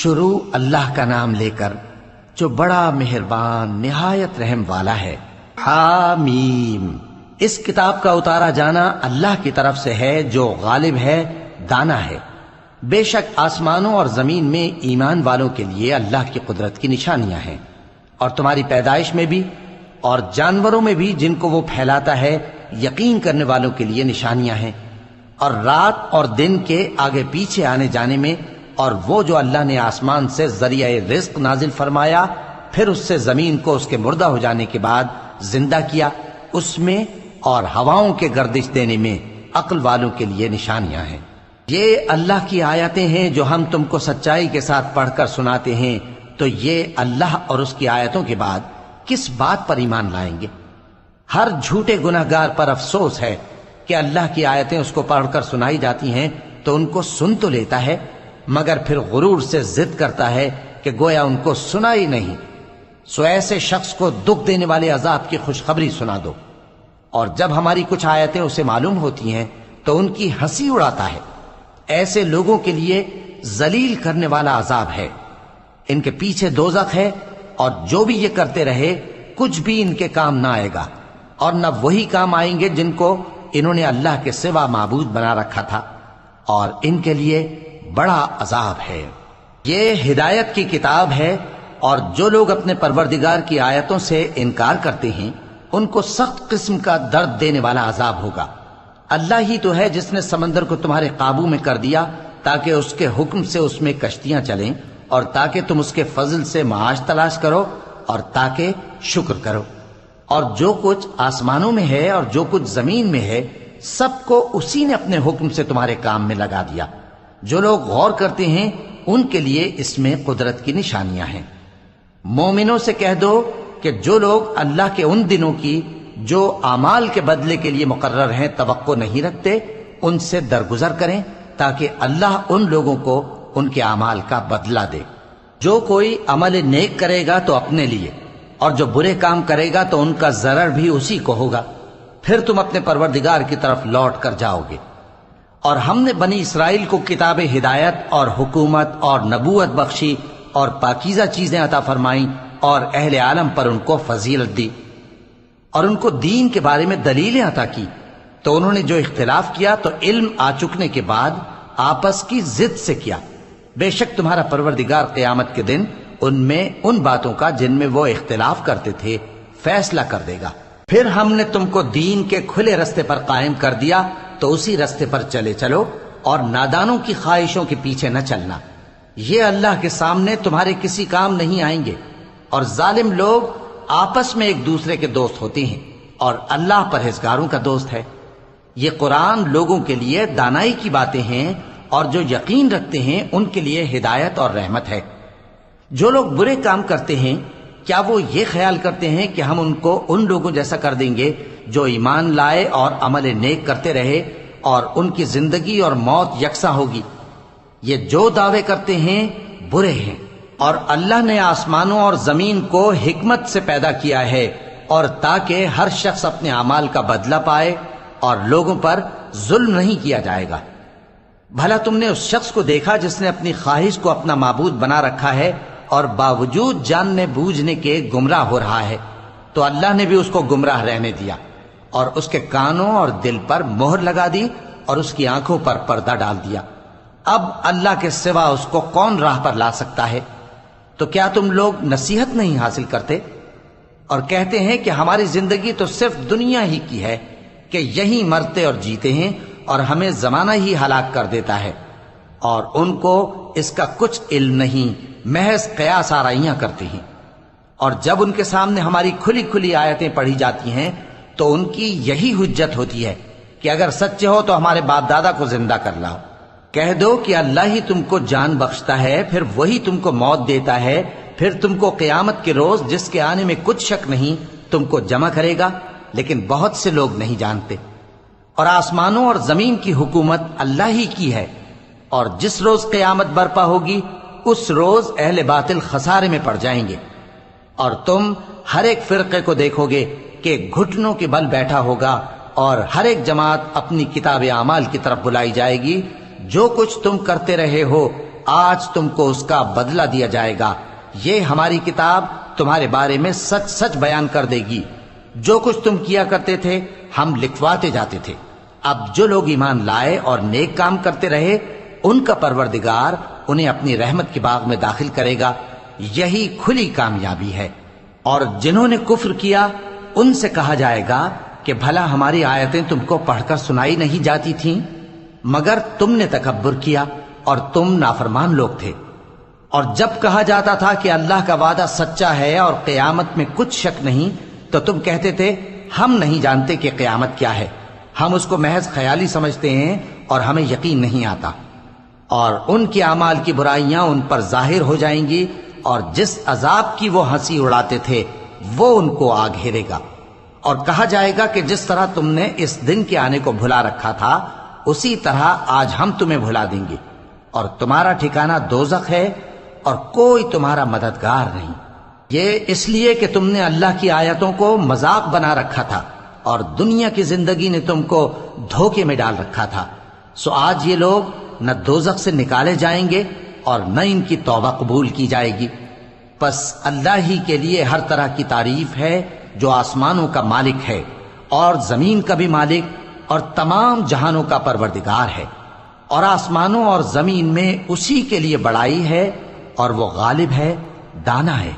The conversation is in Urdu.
شروع اللہ کا نام لے کر جو بڑا مہربان نہایت رحم والا ہے۔ حامیم، اس کتاب کا اتارا جانا اللہ کی طرف سے ہے جو غالب ہے، دانا ہے۔ بے شک آسمانوں اور زمین میں ایمان والوں کے لیے اللہ کی قدرت کی نشانیاں ہیں، اور تمہاری پیدائش میں بھی اور جانوروں میں بھی جن کو وہ پھیلاتا ہے یقین کرنے والوں کے لیے نشانیاں ہیں، اور رات اور دن کے آگے پیچھے آنے جانے میں، اور وہ جو اللہ نے آسمان سے ذریعہ رزق نازل فرمایا پھر اس سے زمین کو اس کے مردہ ہو جانے کے بعد زندہ کیا، اس میں اور ہواؤں کے گردش دینے میں عقل والوں کے لیے نشانیاں ہیں۔ یہ اللہ کی آیتیں ہیں جو ہم تم کو سچائی کے ساتھ پڑھ کر سناتے ہیں، تو یہ اللہ اور اس کی آیتوں کے بعد کس بات پر ایمان لائیں گے؟ ہر جھوٹے گناہگار پر افسوس ہے کہ اللہ کی آیتیں اس کو پڑھ کر سنائی جاتی ہیں تو ان کو سن تو لیتا ہے، مگر پھر غرور سے ضد کرتا ہے کہ گویا ان کو سنا ہی نہیں۔ سو ایسے شخص کو دکھ دینے والے عذاب کی خوشخبری سنا دو، اور جب ہماری کچھ آیتیں اسے معلوم ہوتی ہیں تو ان کی ہنسی اڑاتا ہے۔ ایسے لوگوں کے لیے ذلیل کرنے والا عذاب ہے، ان کے پیچھے دوزخ ہے، اور جو بھی یہ کرتے رہے کچھ بھی ان کے کام نہ آئے گا، اور نہ وہی کام آئیں گے جن کو انہوں نے اللہ کے سوا معبود بنا رکھا تھا، اور ان کے لیے بڑا عذاب ہے۔ یہ ہدایت کی کتاب ہے، اور جو لوگ اپنے پروردگار کی آیتوں سے انکار کرتے ہیں ان کو سخت قسم کا درد دینے والا عذاب ہوگا۔ اللہ ہی تو ہے جس نے سمندر کو تمہارے قابو میں کر دیا تاکہ اس کے حکم سے اس میں کشتیاں چلیں، اور تاکہ تم اس کے فضل سے معاش تلاش کرو، اور تاکہ شکر کرو۔ اور جو کچھ آسمانوں میں ہے اور جو کچھ زمین میں ہے سب کو اسی نے اپنے حکم سے تمہارے کام میں لگا دیا۔ جو لوگ غور کرتے ہیں ان کے لیے اس میں قدرت کی نشانیاں ہیں۔ مومنوں سے کہہ دو کہ جو لوگ اللہ کے ان دنوں کی جو اعمال کے بدلے کے لیے مقرر ہیں توقع نہیں رکھتے، ان سے درگزر کریں تاکہ اللہ ان لوگوں کو ان کے اعمال کا بدلہ دے۔ جو کوئی عمل نیک کرے گا تو اپنے لیے، اور جو برے کام کرے گا تو ان کا ضرر بھی اسی کو ہوگا، پھر تم اپنے پروردگار کی طرف لوٹ کر جاؤ گے۔ اور ہم نے بنی اسرائیل کو کتاب ہدایت اور حکومت اور نبوت بخشی اور پاکیزہ چیزیں عطا فرمائیں، اور اہل عالم پر ان کو فضیلت دی، اور ان کو دین کے بارے میں دلیلیں عطا کی، تو انہوں نے جو اختلاف کیا تو علم آ چکنے کے بعد آپس کی ضد سے کیا۔ بے شک تمہارا پروردگار قیامت کے دن ان میں ان باتوں کا جن میں وہ اختلاف کرتے تھے فیصلہ کر دے گا۔ پھر ہم نے تم کو دین کے کھلے رستے پر قائم کر دیا، تو اسی رستے پر چلے چلو، اور نادانوں کی خواہشوں کے پیچھے نہ چلنا۔ یہ اللہ کے سامنے تمہارے کسی کام نہیں آئیں گے، اور ظالم لوگ آپس میں ایک دوسرے کے دوست ہوتے ہیں، اور اللہ پرہیزگاروں کا دوست ہے۔ یہ قرآن لوگوں کے لیے دانائی کی باتیں ہیں، اور جو یقین رکھتے ہیں ان کے لیے ہدایت اور رحمت ہے۔ جو لوگ برے کام کرتے ہیں کیا وہ یہ خیال کرتے ہیں کہ ہم ان کو ان لوگوں جیسا کر دیں گے جو ایمان لائے اور عمل نیک کرتے رہے، اور ان کی زندگی اور موت یکساں ہوگی؟ یہ جو دعوے کرتے ہیں برے ہیں۔ اور اللہ نے آسمانوں اور زمین کو حکمت سے پیدا کیا ہے، اور تاکہ ہر شخص اپنے اعمال کا بدلہ پائے، اور لوگوں پر ظلم نہیں کیا جائے گا۔ بھلا تم نے اس شخص کو دیکھا جس نے اپنی خواہش کو اپنا معبود بنا رکھا ہے اور باوجود جاننے بوجھنے کے گمراہ ہو رہا ہے؟ تو اللہ نے بھی اس کو گمراہ رہنے دیا، اور اس کے کانوں اور دل پر مہر لگا دی، اور اس کی آنکھوں پر پردہ ڈال دیا۔ اب اللہ کے سوا اس کو کون راہ پر لا سکتا ہے؟ تو کیا تم لوگ نصیحت نہیں حاصل کرتے؟ اور کہتے ہیں کہ ہماری زندگی تو صرف دنیا ہی کی ہے، کہ یہیں مرتے اور جیتے ہیں، اور ہمیں زمانہ ہی ہلاک کر دیتا ہے، اور ان کو اس کا کچھ علم نہیں، محض قیاس آرائیاں کرتے ہیں۔ اور جب ان کے سامنے ہماری کھلی کھلی آیتیں پڑھی جاتی ہیں تو ان کی یہی حجت ہوتی ہے کہ اگر سچے ہو تو ہمارے باپ دادا کو زندہ کر لاؤ۔ کہہ دو کہ اللہ ہی تم کو جان بخشتا ہے، پھر وہی تم کو موت دیتا ہے، پھر تم کو قیامت کے روز جس کے آنے میں کچھ شک نہیں تم کو جمع کرے گا، لیکن بہت سے لوگ نہیں جانتے۔ اور آسمانوں اور زمین کی حکومت اللہ ہی کی ہے، اور جس روز قیامت برپا ہوگی اس روز اہل باطل خسارے میں پڑ جائیں گے۔ اور تم ہر ایک فرقے کو دیکھو گے کہ گھٹنوں کے بل بیٹھا ہوگا، اور ہر ایک جماعت اپنی کتاب اعمال کی طرف بلائی جائے گی۔ جو کچھ تم کرتے رہے ہو آج تم کو اس کا بدلہ دیا جائے گا، یہ ہماری کتاب تمہارے بارے میں سچ سچ بیان کر دے گی، جو کچھ تم کیا کرتے تھے ہم لکھواتے جاتے تھے۔ اب جو لوگ ایمان لائے اور نیک کام کرتے رہے ان کا پروردگار انہیں اپنی رحمت کے باغ میں داخل کرے گا، یہی کھلی کامیابی ہے۔ اور جنہوں نے کفر کیا ان سے کہا جائے گا کہ بھلا ہماری آیتیں تم کو پڑھ کر سنائی نہیں جاتی تھیں، مگر تم نے تکبر کیا اور تم نافرمان لوگ تھے۔ اور جب کہا جاتا تھا کہ اللہ کا وعدہ سچا ہے اور قیامت میں کچھ شک نہیں، تو تم کہتے تھے ہم نہیں جانتے کہ قیامت کیا ہے، ہم اس کو محض خیالی سمجھتے ہیں اور ہمیں یقین نہیں آتا۔ اور ان کے اعمال کی برائیاں ان پر ظاہر ہو جائیں گی، اور جس عذاب کی وہ ہنسی اڑاتے تھے وہ ان کو آ گھیرے گا۔ اور کہا جائے گا کہ جس طرح تم نے اس دن کے آنے کو بھلا رکھا تھا اسی طرح آج ہم تمہیں بھلا دیں گے، اور تمہارا ٹھکانہ دوزخ ہے اور کوئی تمہارا مددگار نہیں۔ یہ اس لیے کہ تم نے اللہ کی آیتوں کو مذاق بنا رکھا تھا اور دنیا کی زندگی نے تم کو دھوکے میں ڈال رکھا تھا، سو آج یہ لوگ نہ دوزخ سے نکالے جائیں گے اور نہ ان کی توبہ قبول کی جائے گی۔ پس اللہ ہی کے لیے ہر طرح کی تعریف ہے جو آسمانوں کا مالک ہے اور زمین کا بھی مالک اور تمام جہانوں کا پروردگار ہے، اور آسمانوں اور زمین میں اسی کے لیے بڑائی ہے، اور وہ غالب ہے، دانا ہے۔